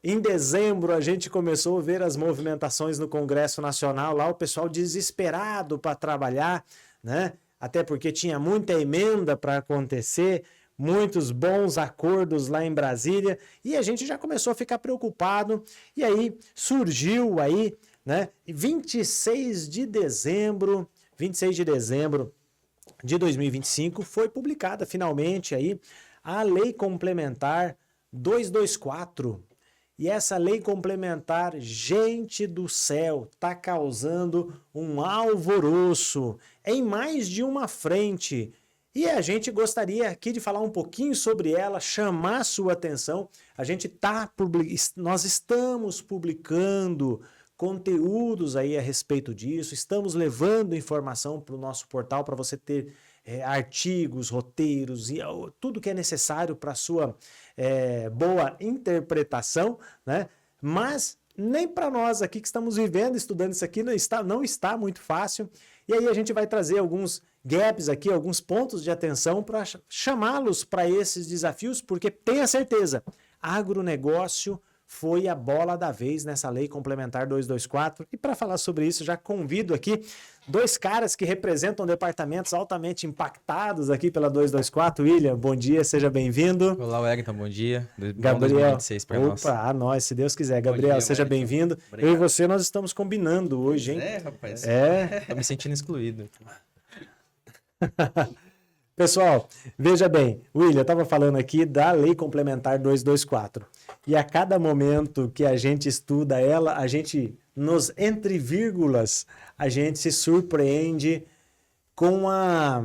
Em dezembro, a gente começou a ver as movimentações no Congresso Nacional, lá o pessoal desesperado para trabalhar, né? Até porque tinha muita emenda para acontecer, muitos bons acordos lá em Brasília, e a gente já começou a ficar preocupado, e aí surgiu aí, né? 26 de dezembro de 2025, foi publicada finalmente aí a Lei Complementar 224. E essa lei complementar, gente do céu, está causando um alvoroço em mais de uma frente. E a gente gostaria aqui de falar um pouquinho sobre ela, chamar sua atenção. Nós estamos publicando conteúdos aí a respeito disso, estamos levando informação para o nosso portal para você ter artigos, roteiros e tudo que é necessário para a sua boa interpretação, né? Mas nem para nós aqui que estamos vivendo, estudando isso aqui, não está muito fácil. E aí a gente vai trazer alguns gaps aqui, alguns pontos de atenção para chamá-los para esses desafios, porque tenha certeza, agronegócio foi a bola da vez nessa Lei Complementar 224. E para falar sobre isso, já convido aqui dois caras que representam departamentos altamente impactados aqui pela 224. William, bom dia, seja bem-vindo. Olá, Wellington, bom dia. Gabriel, bom 2026 para nós. Opa, a nós, se Deus quiser. Gabriel, dia, seja bem-vindo. Eu e você, nós estamos combinando hoje, hein? Rapaz. É. Tô me sentindo excluído. Pessoal, veja bem, William, eu estava falando aqui da Lei Complementar 224. E a cada momento que a gente estuda ela, a gente, nos entre vírgulas, a gente se surpreende com a...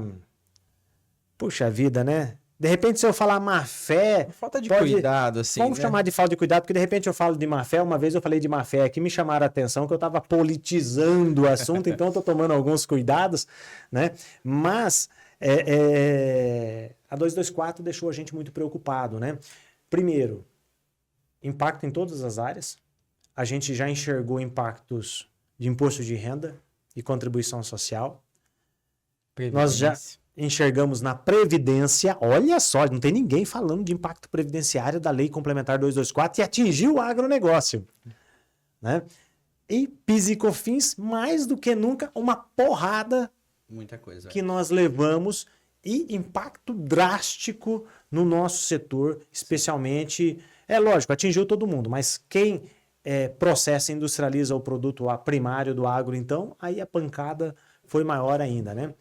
Puxa vida, né? De repente, se eu falar má fé... Falta de cuidado, assim, Vamos chamar de falta de cuidado, porque de repente eu falo de má fé. Uma vez eu falei de má fé aqui, me chamaram a atenção que eu estava politizando o assunto, então eu estou tomando alguns cuidados, né? Mas... a 224 deixou a gente muito preocupado, né? Primeiro, impacto em todas as áreas. A gente já enxergou impactos de imposto de renda e contribuição social. Nós já enxergamos na Previdência. Olha só, não tem ninguém falando de impacto previdenciário da Lei Complementar 224 e atingiu o agronegócio, né? E PIS e COFINS, mais do que nunca, uma porrada. Muita coisa. Que nós levamos e impacto drástico no nosso setor, especialmente, lógico, atingiu todo mundo, mas quem processa e industrializa o produto primário do agro, então, aí a pancada foi maior ainda, né?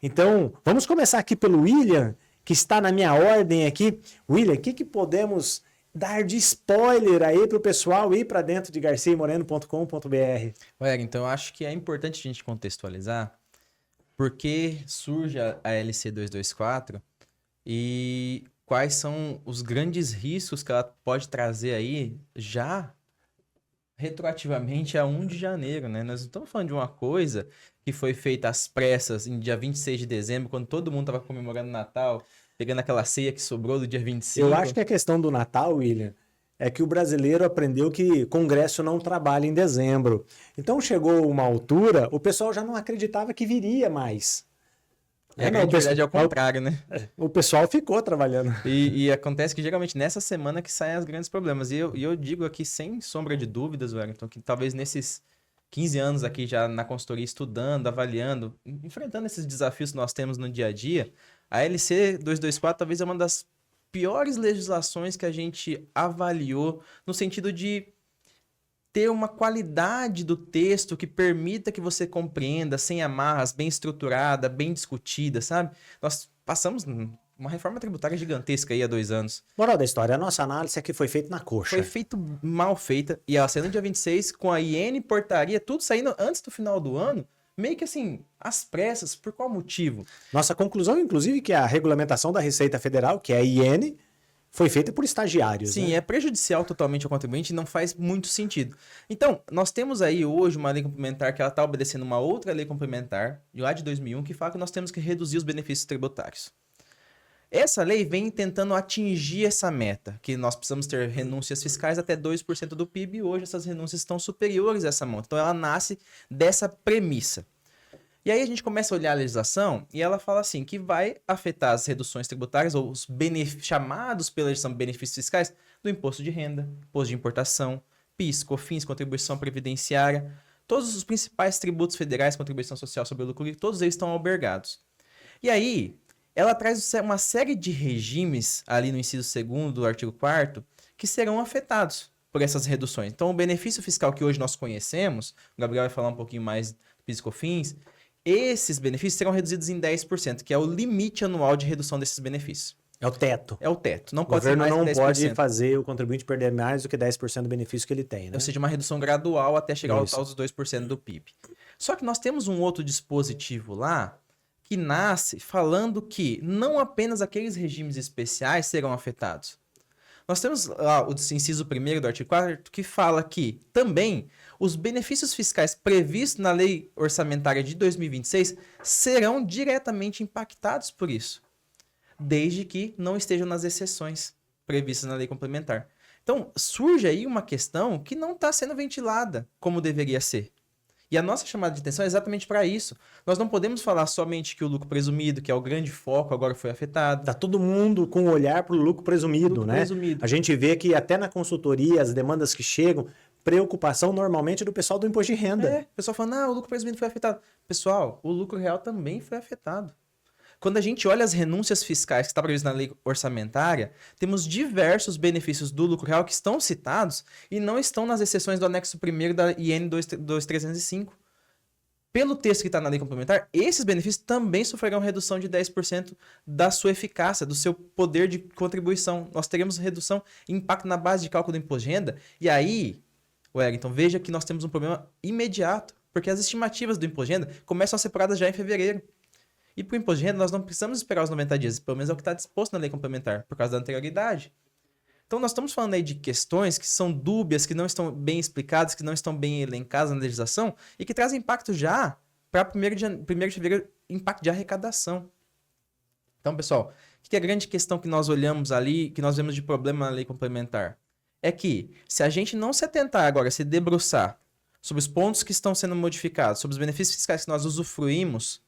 Então, vamos começar aqui pelo William, que está na minha ordem aqui. William, o que podemos dar de spoiler aí para o pessoal ir para dentro de garciamoreno.com.br? Olha, então eu acho que é importante a gente contextualizar porque surge a LC 224 e quais são os grandes riscos que ela pode trazer aí já retroativamente a 1 de janeiro, né? Nós não estamos falando de uma coisa que foi feita às pressas em dia 26 de dezembro, quando todo mundo estava comemorando o Natal, pegando aquela ceia que sobrou do dia 25. Eu acho que a questão do Natal, William, é que o brasileiro aprendeu que Congresso não trabalha em dezembro. Então chegou uma altura, o pessoal já não acreditava que viria mais. Na verdade é o contrário, né? O pessoal ficou trabalhando. E acontece que geralmente nessa semana que saem os grandes problemas. E eu digo aqui sem sombra de dúvidas, Wellington, que talvez nesses 15 anos aqui já na consultoria estudando, avaliando, enfrentando esses desafios que nós temos no dia a dia, a LC 224 talvez é uma das piores legislações que a gente avaliou no sentido de ter uma qualidade do texto que permita que você compreenda, sem amarras, bem estruturada, bem discutida, sabe? Nós passamos uma reforma tributária gigantesca aí há 2 anos. Moral da história, a nossa análise aqui foi feita na coxa. Foi feito mal feita, e ela saiu no dia 26, com a IN, portaria, tudo saindo antes do final do ano, meio que assim, às pressas. Por qual motivo? Nossa conclusão, inclusive, que a regulamentação da Receita Federal, que é a IN, foi feita por estagiários. Sim, né? É prejudicial totalmente ao contribuinte e não faz muito sentido. Então, nós temos aí hoje uma lei complementar que ela está obedecendo uma outra lei complementar, lá de 2001, que fala que nós temos que reduzir os benefícios tributários. Essa lei vem tentando atingir essa meta, que nós precisamos ter renúncias fiscais até 2% do PIB, e hoje essas renúncias estão superiores a essa monta. Então ela nasce dessa premissa. E aí a gente começa a olhar a legislação e ela fala assim, que vai afetar as reduções tributárias ou os chamados pela legislação benefícios fiscais do imposto de renda, imposto de importação, PIS, COFINS, contribuição previdenciária, todos os principais tributos federais, contribuição social sobre o lucro líquido, todos eles estão albergados. E aí, ela traz uma série de regimes ali no inciso 2º do artigo 4º que serão afetados por essas reduções. Então, o benefício fiscal que hoje nós conhecemos, o Gabriel vai falar um pouquinho mais do PIS e COFINS, esses benefícios serão reduzidos em 10%, que é o limite anual de redução desses benefícios. É o teto. É o teto. Não O pode ser governo mais que não 10%. pode fazer o contribuinte perder mais do que 10% do benefício que ele tem, né? Ou seja, uma redução gradual até chegar Isso. aos 2% do PIB. Só que nós temos um outro dispositivo lá que nasce falando que não apenas aqueles regimes especiais serão afetados. Nós temos lá o inciso 1º do artigo 4º que fala que também os benefícios fiscais previstos na lei orçamentária de 2026 serão diretamente impactados por isso, desde que não estejam nas exceções previstas na lei complementar. Então, surge aí uma questão que não está sendo ventilada como deveria ser. E a nossa chamada de atenção é exatamente para isso. Nós não podemos falar somente que o lucro presumido, que é o grande foco, agora foi afetado. Tá todo mundo com o olhar para o lucro presumido, né? Presumido. A gente vê que até na consultoria, as demandas que chegam, preocupação normalmente do pessoal do imposto de renda. O pessoal fala, o lucro presumido foi afetado. Pessoal, o lucro real também foi afetado. Quando a gente olha as renúncias fiscais que está previsto na lei orçamentária, temos diversos benefícios do lucro real que estão citados e não estão nas exceções do anexo 1º da IN 2305. Pelo texto que está na lei complementar, esses benefícios também sofrerão redução de 10% da sua eficácia, do seu poder de contribuição. Nós teremos redução e impacto na base de cálculo do imposto de renda. E aí, Wellington, veja que nós temos um problema imediato, porque as estimativas do imposto de renda começam a ser apuradas já em fevereiro. E para o imposto de renda, nós não precisamos esperar os 90 dias, pelo menos é o que está disposto na lei complementar, por causa da anterioridade. Então, nós estamos falando aí de questões que são dúbias, que não estão bem explicadas, que não estão bem elencadas na legislação e que trazem impacto já para 1º de fevereiro, impacto de arrecadação. Então, pessoal, o que é a grande questão que nós olhamos ali, que nós vemos de problema na lei complementar? É que, se a gente não se atentar agora, se debruçar sobre os pontos que estão sendo modificados, sobre os benefícios fiscais que nós usufruímos,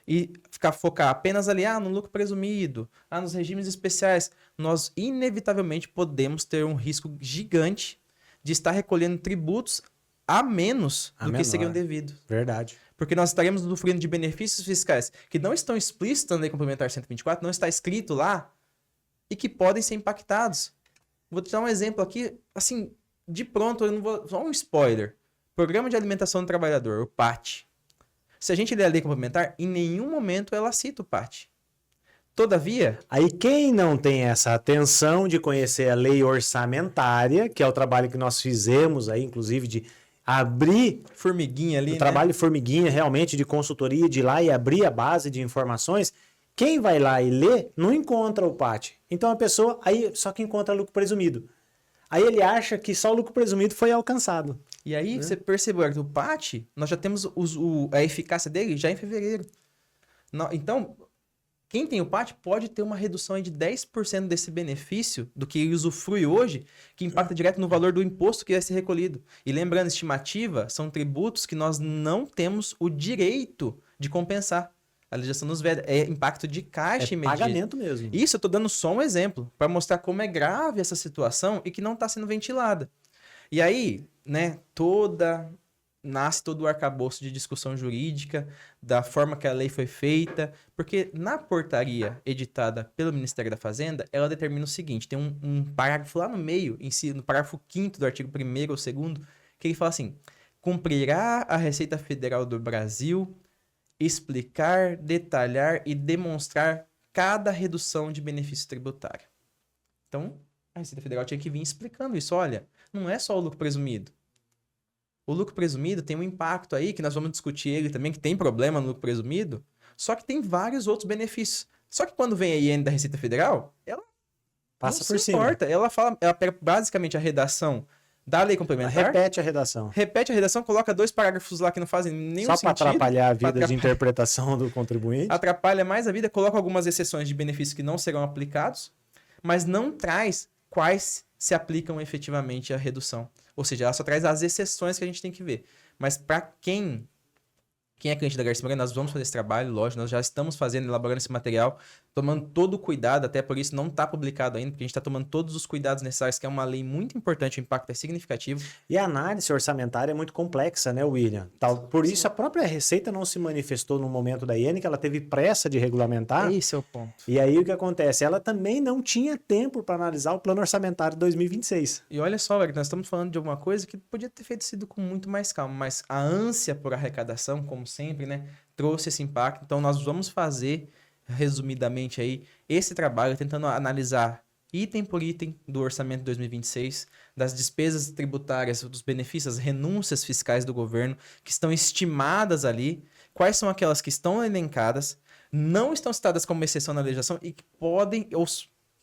e focar apenas ali, no lucro presumido, nos regimes especiais, nós inevitavelmente podemos ter um risco gigante de estar recolhendo tributos a menos do que seriam devidos. Verdade. Porque nós estaremos usufruindo de benefícios fiscais que não estão explícitos na Lei Complementar 124, não está escrito lá, e que podem ser impactados. Vou te dar um exemplo aqui, assim, de pronto, eu não vou, só um spoiler. Programa de Alimentação do Trabalhador, o PAT. Se a gente ler a lei complementar, em nenhum momento ela cita o PAT. Todavia... Aí quem não tem essa atenção de conhecer a lei orçamentária, que é o trabalho que nós fizemos aí, inclusive de abrir... Formiguinha ali, o trabalho formiguinha realmente de consultoria, de ir lá e abrir a base de informações, quem vai lá e lê não encontra o PAT. Então a pessoa aí só que encontra lucro presumido. Aí ele acha que só o lucro presumido foi alcançado. E aí você percebeu que o PAT, nós já temos a eficácia dele já em fevereiro. Então, quem tem o PAT pode ter uma redução aí de 10% desse benefício do que ele usufrui hoje, que impacta direto no valor do imposto que vai ser recolhido. E lembrando, estimativa são tributos que nós não temos o direito de compensar. A legislação nos veda, é impacto de caixa imediato. Pagamento mesmo. Isso eu estou dando só um exemplo, para mostrar como é grave essa situação e que não está sendo ventilada. E aí, né, nasce todo o arcabouço de discussão jurídica, da forma que a lei foi feita, porque na portaria editada pelo Ministério da Fazenda, ela determina o seguinte, tem um parágrafo lá no meio, no parágrafo 5º do artigo 1º ou 2º, que ele fala assim, cumprirá a Receita Federal do Brasil explicar, detalhar e demonstrar cada redução de benefício tributário. Então, a Receita Federal tinha que vir explicando isso. Olha, não é só o lucro presumido. O lucro presumido tem um impacto aí, que nós vamos discutir ele também, que tem problema no lucro presumido, só que tem vários outros benefícios. Só que quando vem a IN da Receita Federal, ela passa não por se cima. importa. Ela pega basicamente a redação da lei complementar. Repete a redação. Repete a redação, coloca 2 parágrafos lá que não fazem nenhum só sentido. Só para atrapalhar a vida de interpretação do contribuinte. Atrapalha mais a vida, coloca algumas exceções de benefícios que não serão aplicados, mas não traz quais se aplicam efetivamente à redução. Ou seja, ela só traz as exceções que a gente tem que ver. Mas para quem Quem é cliente da Garcia Moreno, nós vamos fazer esse trabalho, lógico, nós já estamos fazendo, elaborando esse material, tomando todo o cuidado, até por isso não está publicado ainda, porque a gente está tomando todos os cuidados necessários, que é uma lei muito importante, o impacto é significativo. E a análise orçamentária é muito complexa, né, William? Por isso a própria Receita não se manifestou no momento da IN, que ela teve pressa de regulamentar. Esse é o ponto. E aí o que acontece? Ela também não tinha tempo para analisar o plano orçamentário de 2026. E olha só, Eric, nós estamos falando de alguma coisa que podia ter sido com muito mais calma, mas a ânsia por arrecadação, como sempre, né, trouxe esse impacto. Então nós vamos fazer, resumidamente aí, esse trabalho tentando analisar item por item do orçamento de 2026, das despesas tributárias, dos benefícios, as renúncias fiscais do governo, que estão estimadas ali, quais são aquelas que estão elencadas, não estão citadas como exceção na legislação e que podem ou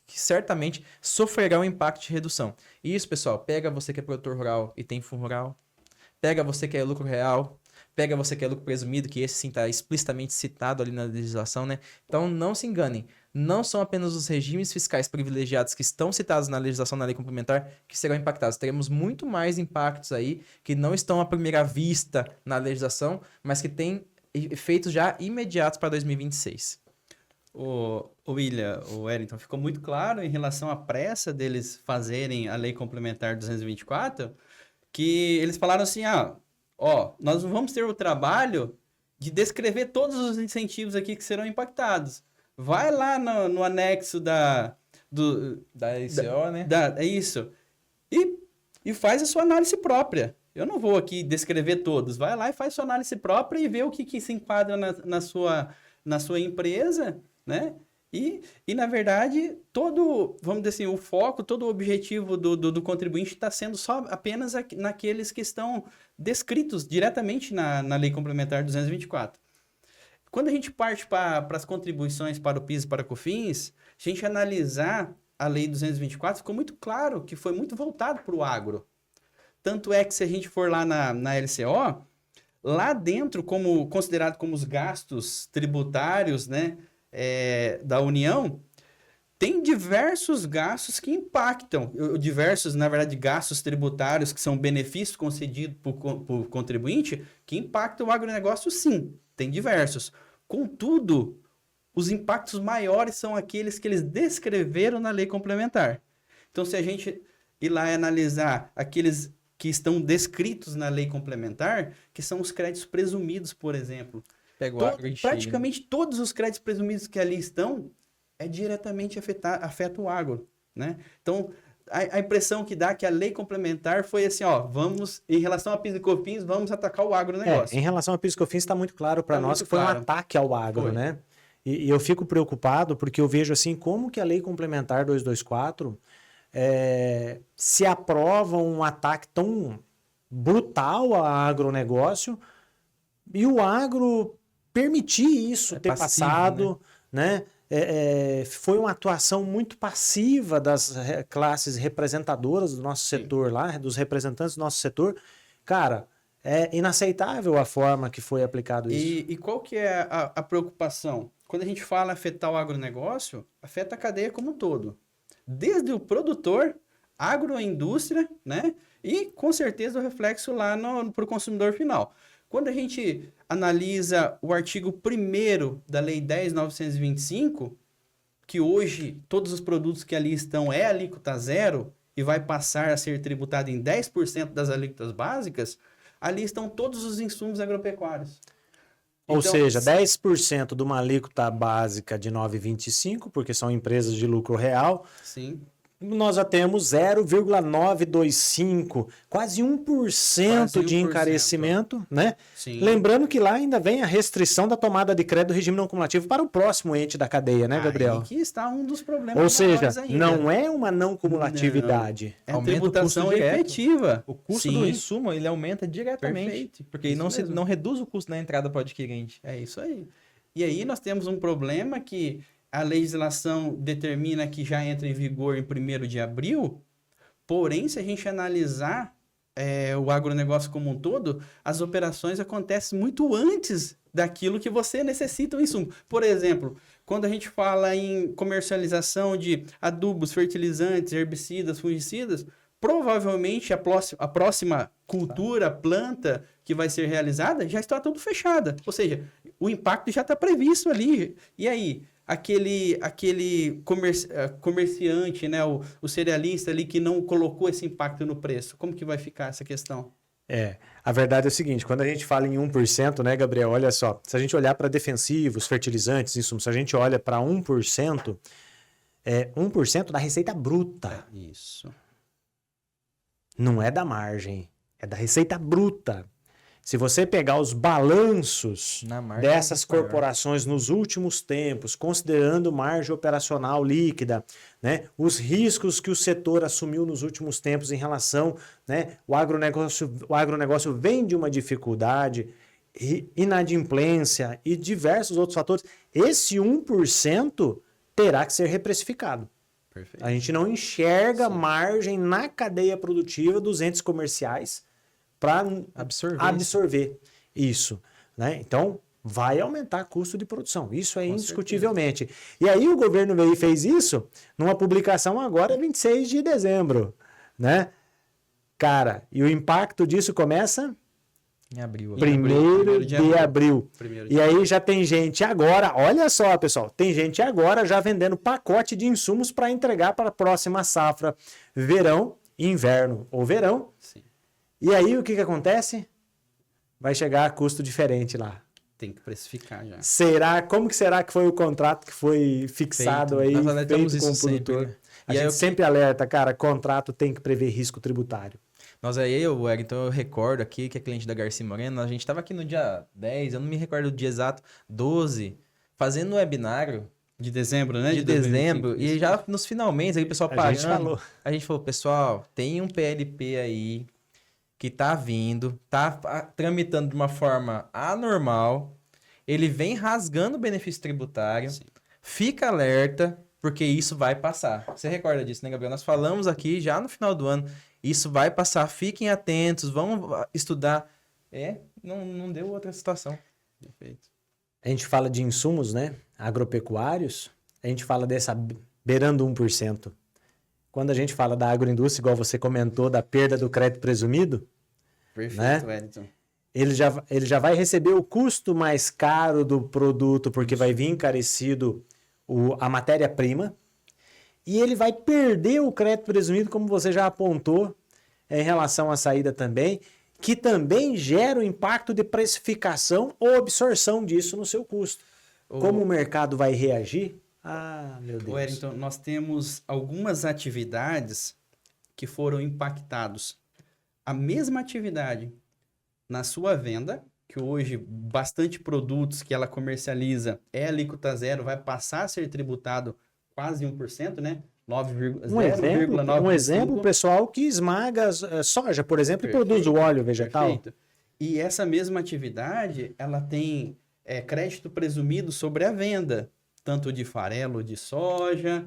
que certamente sofrerão impacto de redução. Isso, pessoal, pega você que é produtor rural e tem fundo rural, pega você que é lucro real, pega você que é lucro presumido, que esse sim está explicitamente citado ali na legislação, né? Então não se enganem, não são apenas os regimes fiscais privilegiados que estão citados na legislação, na lei complementar, que serão impactados. Teremos muito mais impactos aí que não estão à primeira vista na legislação, mas que têm efeitos já imediatos para 2026. O William, o Wellington, ficou muito claro em relação à pressa deles fazerem a Lei Complementar 224, que eles falaram assim, nós não vamos ter o trabalho de descrever todos os incentivos aqui que serão impactados. Vai lá no anexo da ICO, né? É isso. E faz a sua análise própria. Eu não vou aqui descrever todos. Vai lá e faz sua análise própria e vê o que se enquadra na sua empresa, né? E na verdade, vamos dizer assim, o foco, todo o objetivo do contribuinte está sendo só apenas naqueles que estão descritos diretamente na Lei Complementar 224. Quando a gente parte para as contribuições para o PIS e para o COFINS, a gente analisar a Lei 224, ficou muito claro que foi muito voltado para o agro. Tanto é que se a gente for lá na LCO, lá dentro, considerado como os gastos tributários, né, da União, tem diversos gastos que impactam, na verdade, gastos tributários que são benefícios concedidos por contribuinte, que impactam o agronegócio, sim, tem diversos. Contudo, os impactos maiores são aqueles que eles descreveram na lei complementar. Então, se a gente ir lá e analisar aqueles que estão descritos na lei complementar, que são os créditos presumidos, por exemplo. Praticamente todos os créditos presumidos que ali estão diretamente afeta o agro, né? Então, a impressão que dá que a lei complementar foi assim, vamos, em relação a PIS e COFINS, vamos atacar o agronegócio. Em relação a PIS e COFINS, está muito claro para nós que foi um ataque ao agro, né? E eu fico preocupado porque eu vejo assim, como que a lei complementar 224 se aprova um ataque tão brutal ao agronegócio e o agro permitir isso ter passivo, passado, né? Foi uma atuação muito passiva das classes representadoras do nosso setor lá, dos representantes do nosso setor. Cara, é inaceitável a forma que foi aplicado isso. E qual que é a preocupação? Quando a gente fala afetar o agronegócio, afeta a cadeia como um todo. Desde o produtor, agroindústria, né? E com certeza o reflexo lá para o consumidor final. Quando a gente analisa o artigo 1º da Lei 10.925, que hoje todos os produtos que ali estão alíquota zero e vai passar a ser tributado em 10% das alíquotas básicas, ali estão todos os insumos agropecuários. Ou seja, 10% de uma alíquota básica de 9,25, porque são empresas de lucro real. Sim. Nós já temos 0,925, quase 1% de encarecimento, né? Sim. Lembrando que lá ainda vem a restrição da tomada de crédito do regime não cumulativo para o próximo ente da cadeia, né, Gabriel? Aqui está um dos problemas. Ou seja, não é uma não cumulatividade. É a tributação efetiva. O custo do insumo, ele aumenta diretamente. Perfeito. Porque ele não reduz o custo na entrada para o adquirente. É isso aí. E aí nós temos um problema que a legislação determina que já entra em vigor em 1º de abril, porém, se a gente analisar o agronegócio como um todo, as operações acontecem muito antes daquilo que você necessita o insumo. Por exemplo, quando a gente fala em comercialização de adubos, fertilizantes, herbicidas, fungicidas, provavelmente a próxima cultura, planta que vai ser realizada já está tudo fechada. Ou seja, o impacto já está previsto ali. E aí, aquele comerciante, né, o cerealista ali que não colocou esse impacto no preço, como que vai ficar essa questão? A verdade é o seguinte, quando a gente fala em 1%, né, Gabriel, olha só, se a gente olhar para defensivos, fertilizantes, insumos, se a gente olha para 1%, é 1% da receita bruta. Isso. Não é da margem, é da receita bruta. Se você pegar os balanços Na margem dessas é maior. corporações nos últimos tempos, considerando margem operacional líquida, né, os riscos que o setor assumiu nos últimos tempos em relação, né, o agronegócio vem de uma dificuldade, inadimplência e diversos outros fatores, esse 1% terá que ser reprecificado. Perfeito. A gente não enxerga Sim. margem na cadeia produtiva dos entes comerciais para absorver isso, né? Então, vai aumentar custo de produção. Isso é Com indiscutivelmente. E aí o governo veio e fez isso numa publicação agora, 26 de dezembro, né? Cara, e o impacto disso começa Em abril. 1º de abril. Primeiro E aí já tem gente agora, olha só, pessoal, tem gente agora já vendendo pacote de insumos para entregar para a próxima safra, verão, inverno ou verão. Sim. E aí o que acontece? Vai chegar a custo diferente lá. Tem que precificar já. Como que será que foi o contrato que foi fixado aí, Nós alertamos feito com o isso sempre, produtor? né? A E aí gente eu- sempre alerta, cara, contrato tem que prever risco tributário. Nós aí, então eu recordo aqui que é cliente da Garcia Moreno, a gente estava aqui no dia 10, eu não me recordo o dia exato, 12, fazendo um webinário De dezembro, né? de 2025. dezembro, e já nos finalmente, aí o pessoal A gente parando, falou. a gente falou, pessoal, tem um PLP aí que tá vindo, tá tramitando de uma forma anormal, ele vem rasgando o benefício tributário, Sim. fica alerta, porque isso vai passar. Você recorda disso, né, Gabriel? Nós falamos aqui já no final do ano, isso vai passar, fiquem atentos, vamos estudar. Não deu outra situação. Perfeito. A gente fala de insumos, né? Agropecuários, a gente fala dessa beirando 1%. Quando a gente fala da agroindústria, igual você comentou, da perda do crédito presumido, Perfeito, Né? Wellington. ele já vai receber o custo mais caro do produto, porque vai vir encarecido a matéria-prima, e ele vai perder o crédito presumido, como você já apontou, em relação à saída também, que também gera o impacto de precificação ou absorção disso no seu custo. Como o mercado vai reagir? Ah, meu Deus. Wellington, nós temos algumas atividades que foram impactadas. A mesma atividade na sua venda, que hoje bastante produtos que ela comercializa é alíquota zero, vai passar a ser tributado quase 1%, né? 0,9%. Um exemplo, pessoal, que esmaga soja, por exemplo, e produz o óleo vegetal. Perfeito. E essa mesma atividade, ela tem crédito presumido sobre a venda, tanto de farelo de soja,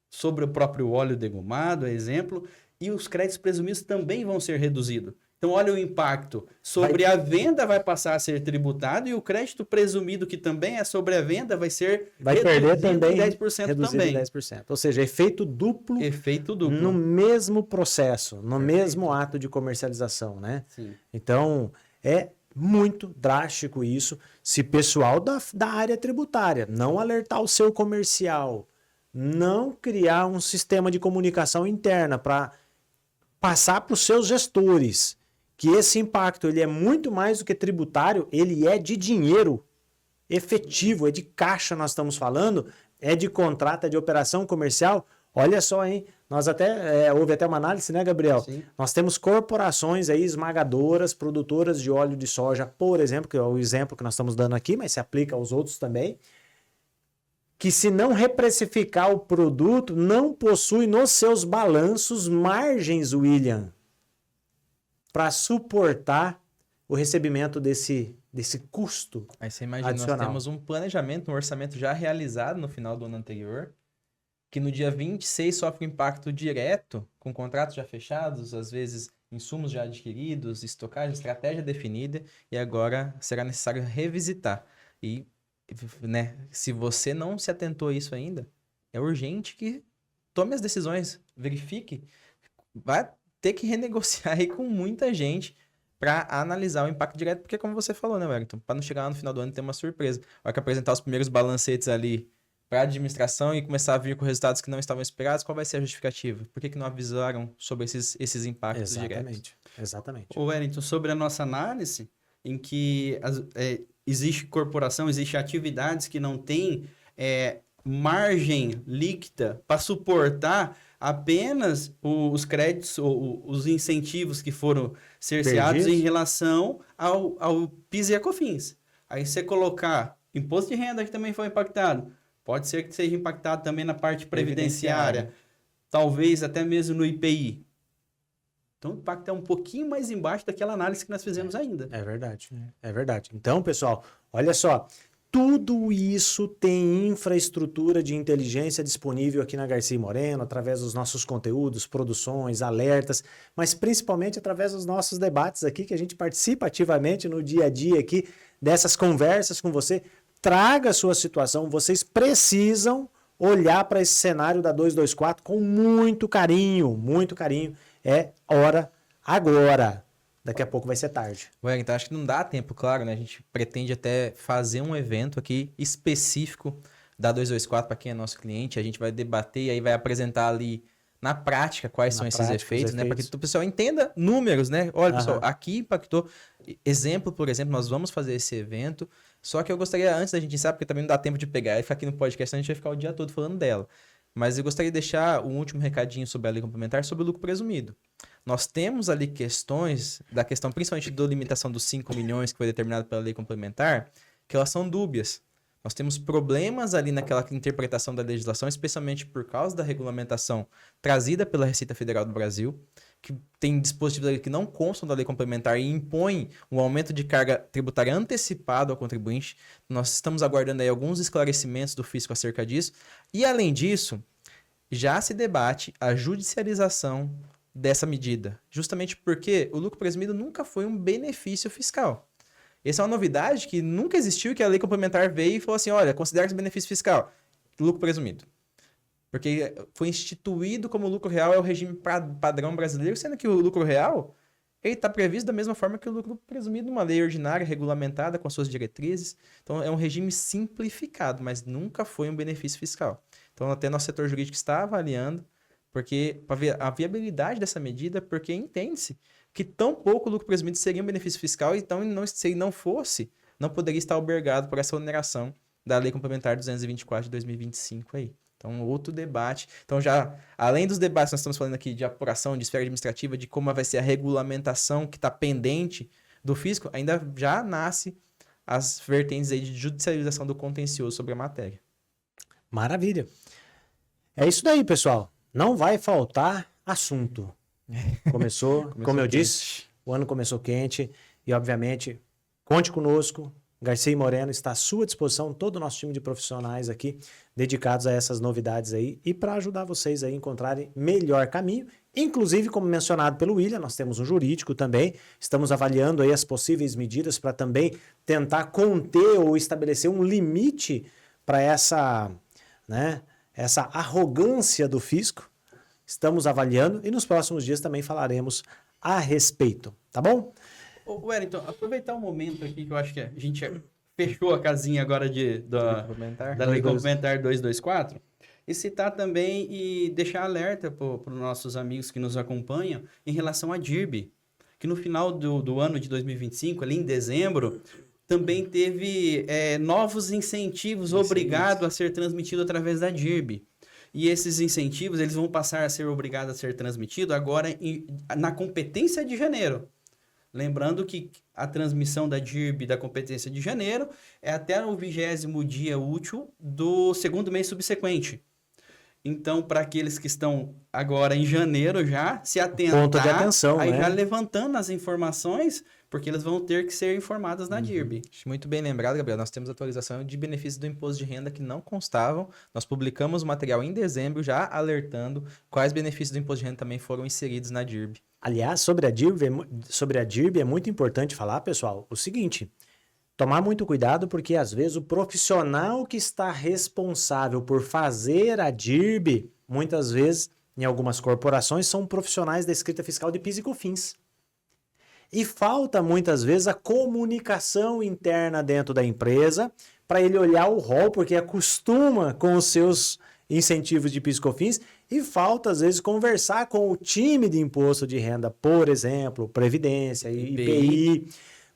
sobre o próprio óleo degumado, exemplo, e os créditos presumidos também vão ser reduzidos. Então, olha o impacto. Sobre a venda vai passar a ser tributado e o crédito presumido, que também é sobre a venda, vai ser perder também, em 10% reduzido também. em 10%. Ou seja, efeito duplo Efeito duplo. no mesmo processo, no Perfeito. mesmo ato de comercialização, né? Sim. Então, é muito drástico isso. Se pessoal da área tributária não alertar o seu comercial, não criar um sistema de comunicação interna para passar para os seus gestores que esse impacto ele é muito mais do que tributário, ele é de dinheiro efetivo, é de caixa nós estamos falando, é de contrato, é de operação comercial. Olha só, hein? Nós até, houve até uma análise, né, Gabriel? Sim. Nós temos corporações aí esmagadoras, produtoras de óleo de soja, por exemplo, que é o exemplo que nós estamos dando aqui, mas se aplica aos outros também, que se não reprecificar o produto, não possui nos seus balanços margens, William, para suportar o recebimento desse custo. Aí você imagina, adicional. nós temos um planejamento, um orçamento já realizado no final do ano anterior, que no dia 26 sofre um impacto direto, com contratos já fechados, às vezes insumos já adquiridos, estocagem, estratégia definida, e agora será necessário revisitar. E, né, se você não se atentou a isso ainda, é urgente que tome as decisões, verifique, vai ter que renegociar aí com muita gente para analisar o impacto direto, porque como você falou, né, Wellington? Para não chegar lá no final do ano e ter uma surpresa. A hora que apresentar os primeiros balancetes ali para a administração e começar a vir com resultados que não estavam esperados, qual vai ser a justificativa? Por que não avisaram sobre esses impactos diretos? Exatamente. Ô, Wellington, sobre a nossa análise, em que existe corporação, existe atividades que não têm margem líquida para suportar apenas os créditos, os incentivos que foram cerceados em relação ao PIS e a COFINS. Aí você colocar imposto de renda que também foi impactado, pode ser que seja impactado também na parte previdenciária, talvez até mesmo no IPI. Então, o impacto é um pouquinho mais embaixo daquela análise que nós fizemos ainda. É verdade, é verdade. Então, pessoal, olha só, tudo isso tem infraestrutura de inteligência disponível aqui na Garcia Moreno, através dos nossos conteúdos, produções, alertas, mas principalmente através dos nossos debates aqui, que a gente participa ativamente no dia a dia aqui, dessas conversas com você. Traga a sua situação, vocês precisam olhar para esse cenário da 224 com muito carinho, muito carinho. É hora agora. Daqui a pouco vai ser tarde. Ué, então acho que não dá tempo, claro, né? A gente pretende até fazer um evento aqui específico da 224 para quem é nosso cliente. A gente vai debater e aí vai apresentar ali na prática quais são esses efeitos, né? Para que o pessoal entenda números, né? Olha, pessoal, aqui impactou. Exemplo, por exemplo, nós vamos fazer esse evento. Só que eu gostaria, antes da gente encerrar, porque também não dá tempo de pegar e ficar aqui no podcast, a gente vai ficar o dia todo falando dela. Mas eu gostaria de deixar um último recadinho sobre a lei complementar, sobre o lucro presumido. Nós temos ali questões, da questão principalmente da limitação dos 5 milhões que foi determinado pela lei complementar, que elas são dúbias. Nós temos problemas ali naquela interpretação da legislação, especialmente por causa da regulamentação trazida pela Receita Federal do Brasil, que tem dispositivos ali que não constam da lei complementar e impõem um aumento de carga tributária antecipado ao contribuinte. Nós estamos aguardando aí alguns esclarecimentos do fisco acerca disso. E, além disso, já se debate a judicialização dessa medida, justamente porque o lucro presumido nunca foi um benefício fiscal. Essa é uma novidade que nunca existiu, que a lei complementar veio e falou assim, olha, considera-se benefício fiscal, lucro presumido. Porque foi instituído como lucro real é o regime padrão brasileiro, sendo que o lucro real ele está previsto da mesma forma que o lucro presumido numa lei ordinária, regulamentada com as suas diretrizes. Então, é um regime simplificado, mas nunca foi um benefício fiscal. Então, até nosso setor jurídico está avaliando, porque para ver a viabilidade dessa medida, porque entende-se que tão pouco lucro presumido seria um benefício fiscal, então se ele não fosse, não poderia estar albergado por essa oneração da Lei Complementar 224 de 2025 aí. Então, outro debate. Então, já, além dos debates que nós estamos falando aqui de apuração, de esfera administrativa, de como vai ser a regulamentação que está pendente do fisco, ainda já nasce as vertentes aí de judicialização do contencioso sobre a matéria. Maravilha. É isso daí, pessoal. Não vai faltar assunto. Começou como eu disse, o ano começou quente e, obviamente, conte conosco. Garcia Moreno está à sua disposição, todo o nosso time de profissionais aqui dedicados a essas novidades aí e para ajudar vocês a encontrarem melhor caminho. Inclusive, como mencionado pelo William, nós temos um jurídico também, estamos avaliando aí as possíveis medidas para também tentar conter ou estabelecer um limite para essa arrogância do fisco. Estamos avaliando e nos próximos dias também falaremos a respeito, tá bom? Ô, Wellington, aproveitar um momento aqui que eu acho que a gente fechou a casinha agora da Lei Complementar 224 e citar também e deixar alerta para os nossos amigos que nos acompanham em relação à DIRB, que no final do ano de 2025, ali em dezembro, também teve novos incentivos obrigados a ser transmitidos através da DIRB. E esses incentivos eles vão passar a ser obrigados a ser transmitidos agora na competência de janeiro. Lembrando que a transmissão da DIRB da competência de janeiro é até o 20º dia útil do segundo mês subsequente. Então, para aqueles que estão agora em janeiro já, se atentar, ponto de atenção, aí né? já levantando as informações, porque eles vão ter que ser informadas na DIRB. Muito bem lembrado, Gabriel. Nós temos atualização de benefícios do imposto de renda que não constavam. Nós publicamos o material em dezembro, já alertando quais benefícios do imposto de renda também foram inseridos na DIRB. Aliás, sobre a DIRB é muito importante falar, pessoal, o seguinte, tomar muito cuidado porque às vezes o profissional que está responsável por fazer a DIRB, muitas vezes em algumas corporações, são profissionais da escrita fiscal de PIS e COFINS. E falta, muitas vezes, a comunicação interna dentro da empresa para ele olhar o rol, porque acostuma com os seus incentivos de PIS e COFINS, e falta, às vezes, conversar com o time de imposto de renda, por exemplo, Previdência, IPI,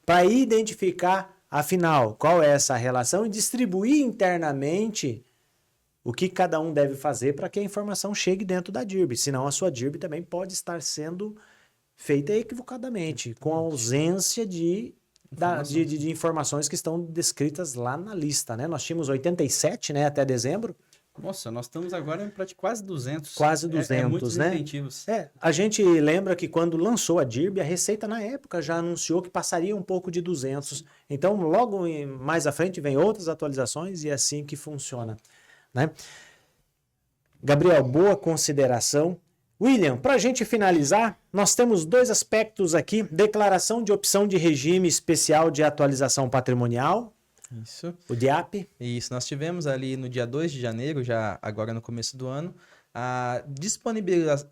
para identificar, afinal, qual é essa relação e distribuir internamente o que cada um deve fazer para que a informação chegue dentro da DIRB. Senão, a sua DIRB também pode estar sendo feita equivocadamente, com a ausência de informações que estão descritas lá na lista, né? Nós tínhamos 87, né, até dezembro. Nossa, nós estamos agora em quase 200. Quase 200, muitos né? incentivos. A gente lembra que quando lançou a DIRB, a Receita na época já anunciou que passaria um pouco de 200. Então, logo mais à frente vem outras atualizações e é assim que funciona, né? Gabriel, boa consideração. William, para a gente finalizar, nós temos 2 aspectos aqui. Declaração de opção de regime especial de atualização patrimonial. Isso. O DIAP. Isso, nós tivemos ali no dia 2 de janeiro, já agora no começo do ano, a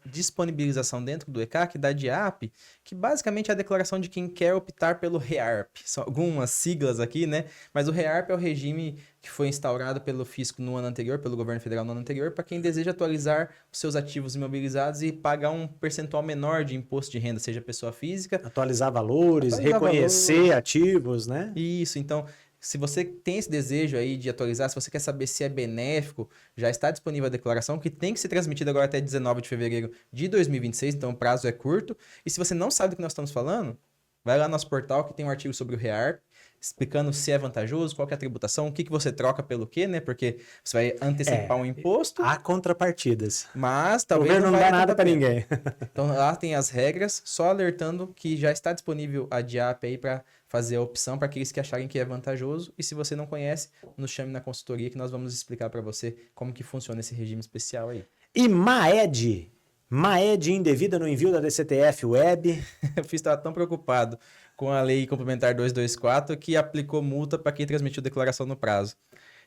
disponibilização dentro do ECAC da DIAP, que basicamente é a declaração de quem quer optar pelo REARP. São algumas siglas aqui, né? Mas o REARP é o regime que foi instaurado pelo fisco no ano anterior, pelo governo federal no ano anterior, para quem deseja atualizar os seus ativos imobilizados e pagar um percentual menor de imposto de renda, seja pessoa física. Atualizar valores, reconhecer ativos, né? Isso, então... Se você tem esse desejo aí de atualizar, se você quer saber se é benéfico, já está disponível a declaração, que tem que ser transmitida agora até 19 de fevereiro de 2026, então o prazo é curto. E se você não sabe do que nós estamos falando, vai lá no nosso portal que tem um artigo sobre o REARP, explicando se é vantajoso, qual que é a tributação, o que você troca pelo quê, né? Porque você vai antecipar um imposto. Há contrapartidas. Mas O talvez governo não dá nada para ninguém. Então lá tem as regras, só alertando que já está disponível a DIAP aí para fazer a opção para aqueles que acharem que é vantajoso. E se você não conhece, nos chame na consultoria que nós vamos explicar para você como que funciona esse regime especial aí. E MAED? MAED indevida no envio da DCTF Web. Eu estava tão preocupado com a Lei Complementar 224 que aplicou multa para quem transmitiu declaração no prazo.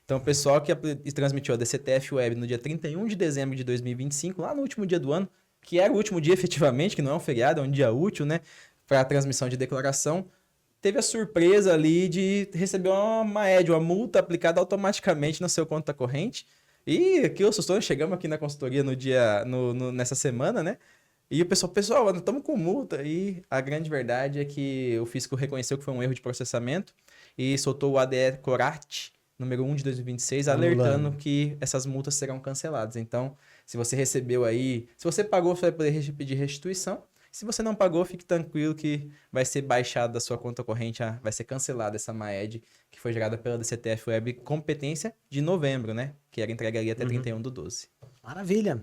Então, o pessoal que transmitiu a DCTF Web no dia 31 de dezembro de 2025, lá no último dia do ano, que era o último dia efetivamente, que não é um feriado, é um dia útil, né, para a transmissão de declaração, teve a surpresa ali de receber uma MAED, uma multa aplicada automaticamente na sua conta corrente. E aqui chegamos aqui na consultoria nessa semana, né? E o pessoal, nós estamos com multa. E a grande verdade é que o fisco reconheceu que foi um erro de processamento e soltou o ADE Corat, número 1 de 2026, alertando que essas multas serão canceladas. Então, se você recebeu aí, se você pagou, você vai poder pedir restituição. Se você não pagou, fique tranquilo que vai ser baixado da sua conta corrente, vai ser cancelada essa MAED que foi gerada pela DCTF Web, competência de novembro, né? Que era entregue ali até 31/12. Maravilha.